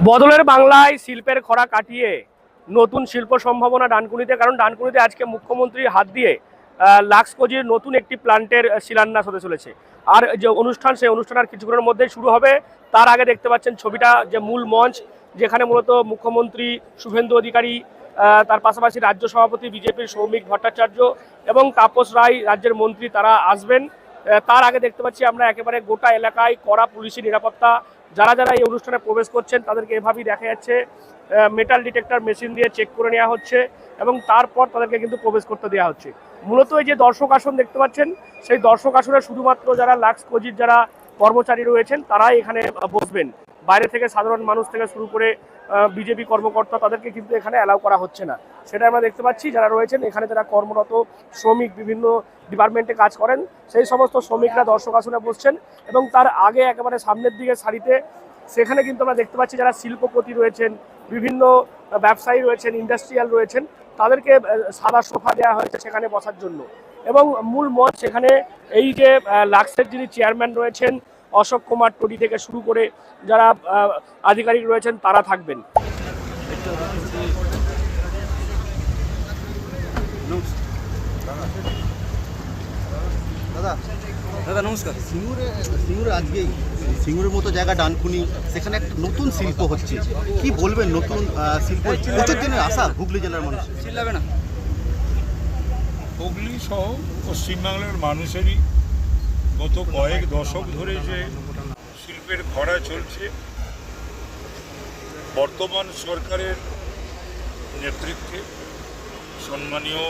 বদলের বাংলায় শিল্পের খরা কাটিয়ে নতুন শিল্প সম্ভাবনা ডানকুনিতে। কারণ ডানকুনিতে আজকে মুখ্যমন্ত্রীর হাত দিয়ে লাক্সকোজির নতুন একটি প্ল্যান্টের শিলান্যাস হতে চলেছে। আর যে অনুষ্ঠান, সেই অনুষ্ঠান আর কিছুক্ষণের মধ্যেই শুরু হবে। তার আগে দেখতে পাচ্ছেন ছবিটা, যে মূল মঞ্চ, যেখানে মূলত মুখ্যমন্ত্রী শুভেন্দু অধিকারী, তার পাশাপাশি রাজ্য সভাপতি বিজেপির সৌমিক ভট্টাচার্য এবং তাপস রায় রাজ্যের মন্ত্রী, তারা আসবেন। তার আগে দেখতে পাচ্ছি আমরা একেবারে গোটা এলাকায় কড়া পুলিশি নিরাপত্তা। যারা যারা এই অনুষ্ঠানে প্রবেশ করছেন তাদেরকে এভাবেই দেখা যাচ্ছে মেটাল ডিটেক্টর মেশিন দিয়ে চেক করে নেওয়া হচ্ছে এবং তারপর তাদেরকে কিন্তু প্রবেশ করতে দেওয়া হচ্ছে। মূলত এই যে দর্শক আসন দেখতে পাচ্ছেন, সেই দর্শক আসনে শুধুমাত্র যারা লাক্সকোজির যারা কর্মচারী রয়েছেন তারাই এখানে বসবেন। বাইরে থেকে সাধারণ মানুষ থেকে শুরু করে বিজেপি কর্মকর্তা, তাদেরকে কিন্তু এখানে অ্যালাউ করা হচ্ছে না। সেটা আমরা দেখতে পাচ্ছি। যারা রয়েছেন এখানে, যারা কর্মরত শ্রমিক, বিভিন্ন ডিপার্টমেন্টে কাজ করেন, সেই সমস্ত শ্রমিকরা দর্শক আসনে বসছেন। এবং তার আগে একেবারে সামনের দিকে সারিতে, সেখানে কিন্তু আমরা দেখতে পাচ্ছি যারা শিল্পপতি রয়েছেন, বিভিন্ন ব্যবসায়ী রয়েছেন, ইন্ডাস্ট্রিয়াল রয়েছেন, তাদেরকে সাদা সোফা দেওয়া হয়েছে সেখানে বসার জন্য। এবং মূল মঞ্চ, সেখানে এই যে লাক্সের যিনি চেয়ারম্যান রয়েছেন অশোক কুমার টডি থেকে শুরু করে যারা আধিকারিক রয়েছেন তারা থাকবেন। দাদা নমস্কার। সিঙ্গুরে আজকেই সিঙ্গুরের মতো জায়গা ডানকুনি, সেখানে একটা নতুন শিল্প হচ্ছে, কি বলবেন? নতুন শিল্প প্রচুর দিনের আশা হুগলি জেলার মানুষ। চিল্লাবে না। হুগলি সহ পশ্চিমবাংলার মানুষেরই গত কয়েক দশক ধরে যে শিল্পের খরা চলছে, বর্তমান সরকারের নেতৃত্বে সম্মানীয়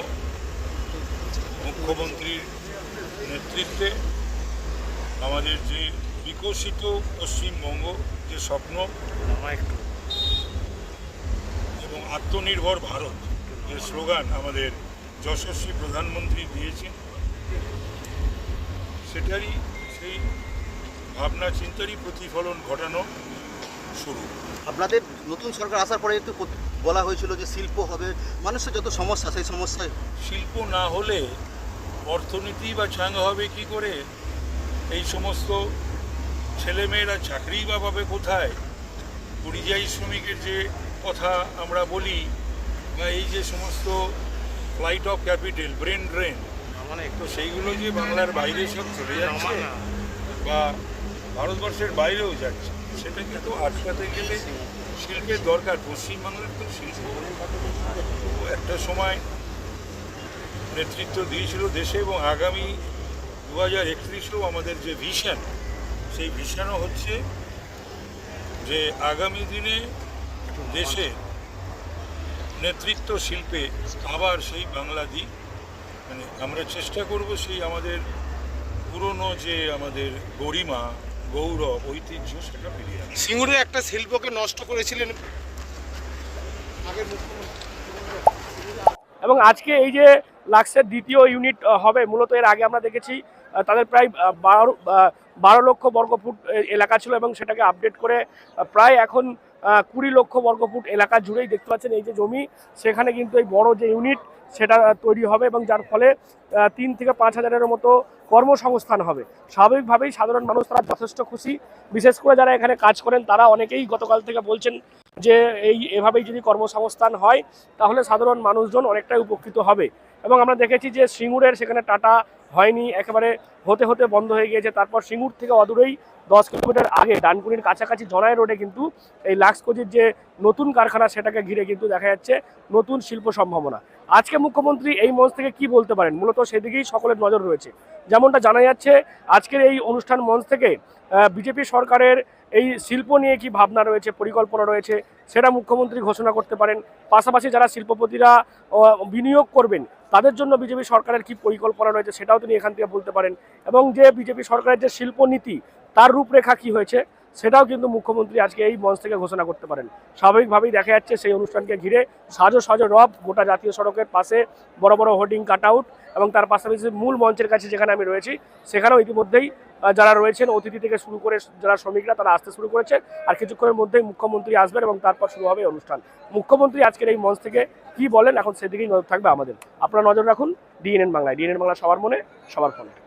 মুখ্যমন্ত্রীর নেতৃত্বে আমাদের যে বিকশিত পশ্চিমবঙ্গ, যে স্বপ্ন এবং আত্মনির্ভর ভারত যে স্লোগান আমাদের যশস্বী প্রধানমন্ত্রী দিয়েছেন, সেটারই সেই ভাবনা চিন্তারই প্রতিফলন ঘটানো শুরু। আপনাদের নতুন সরকার আসার পরে তো বলা হয়েছিল যে শিল্প হবে, মানুষের যত সমস্যা, সেই সমস্যায় শিল্প না হলে অর্থনীতি বা চাঙ্গা হবে কি করে? এই সমস্ত ছেলেমেয়েরা চাকরি বা পাবে কোথায়? পরিযায়ী শ্রমিকের যে কথা আমরা বলি, বা এই যে সমস্ত flight of capital, brain drain, তো সেইগুলো যে বাংলার বাইরে সব চলে যাচ্ছে বা ভারতবর্ষের বাইরেও যাচ্ছে, সেটা কিন্তু আটকাতে গেলে শিল্পের দরকার। পশ্চিমবাংলার তো শিল্প একটা সময় নেতৃত্ব দিয়েছিল দেশে, এবং আগামী 2031-এও আমাদের যে ভিশন, সেই ভিশনও হচ্ছে যে আগামী দিনে দেশে নেতৃত্ব শিল্পে আবার সেই বাংলা দিক, মানে আমরা চেষ্টা করব সেই আমাদের পুরনো যে আমাদের গরিমা, গৌরব, ঐতিহ্য, সেটা ফিরিয়ে আনতে। সিঙ্গুরের একটা শিল্পকে নষ্ট করেছিলেন আগের মুখ্যমন্ত্রী। এবং আজকে এই যে লাক্সের দ্বিতীয় ইউনিট হবে, মূলত এর আগে আমরা দেখেছি তাদের প্রায় 12 লক্ষ বর্গফুট এলাকা ছিল এবং সেটাকে আপডেট করে প্রায় এখন 20 লক্ষ বর্গফুট এলাকা জুড়েই দেখতে পাচ্ছেন এই যে জমি, সেখানে কিন্তু এই বড় যে ইউনিট সেটা তৈরি হবে এবং যার ফলে 3 থেকে 5 হাজারের মতো কর্মসংস্থান হবে। স্বাভাবিকভাবেই সাধারণ মানুষ তারা যথেষ্ট খুশি। বিশেষ করে যারা এখানে কাজ করেন তারা অনেকেই গতকাল থেকে বলছেন যে এভাবেই যদি কর্মসংস্থান হয় তাহলে সাধারণ মানুষজন অনেকটাই উপকৃত হবে। এবং আমরা দেখেছি যে সিঙ্গুরের সেখানে টাটা হয়নি, একেবারে হতে হতে বন্ধ হয়ে গিয়েছে। তারপর সিঙ্গুর থেকে অদূরেই 10 কিলোমিটার আগে ডানকুনির কাছাকাছি জনাই রোডে কিন্তু এই লাক্সকোজির যে নতুন কারখানা, সেটাকে ঘিরে কিন্তু দেখা যাচ্ছে নতুন শিল্প সম্ভাবনা। আজকে মুখ্যমন্ত্রী এই মঞ্চ থেকে কি বলতে পারেন, মূলত সেদিকেই সকলের নজর রয়েছে। যেমনটা জানা যাচ্ছে আজকের এই অনুষ্ঠান মঞ্চ থেকে বিজেপি সরকারের এই শিল্প নিয়ে কি ভাবনা রয়েছে, পরিকল্পনা রয়েছে, সেটা মুখ্যমন্ত্রী ঘোষণা করতে পারেন। পাশাপাশি যারা শিল্পপতিরা বিনিয়োগ করবেন তাদের জন্য বিজেপি সরকারের কি পরিকল্পনা রয়েছে সেটাও তিনি এখান থেকে বলতে পারেন। এবং যে বিজেপি সরকারের যে শিল্পনীতি, তার রূপরেখা কি হয়েছে সেটাও কিন্তু মুখ্যমন্ত্রী আজকে এই মঞ্চ থেকে ঘোষণা করতে পারেন। স্বাভাবিকভাবেই দেখা যাচ্ছে সেই অনুষ্ঠানকে ঘিরে সাজো সাজো রব গোটা জাতীয় সড়কের পাশে, বড় বড় হোর্ডিং কাট আউট, এবং তার পাশাপাশি মূল মঞ্চের কাছে যেখানে আমি রয়েছি সেখানেও ইতিমধ্যেই যারা রয়েছেন অতিথি থেকে শুরু করে যারা শ্রমিকরা তারা আসতে শুরু করেছে। আর কিছুক্ষণের মধ্যেই মুখ্যমন্ত্রী আসবেন এবং তারপর শুরু হবে অনুষ্ঠান। মুখ্যমন্ত্রী আজকের এই মঞ্চ থেকে কি বলেন এখন সেদিকেই নজর থাকবে আমাদের। আপনারা নজর রাখুন ডিএনএন বাংলায়। ডিএনএন বাংলা সবার মনে, সবার ফোনে।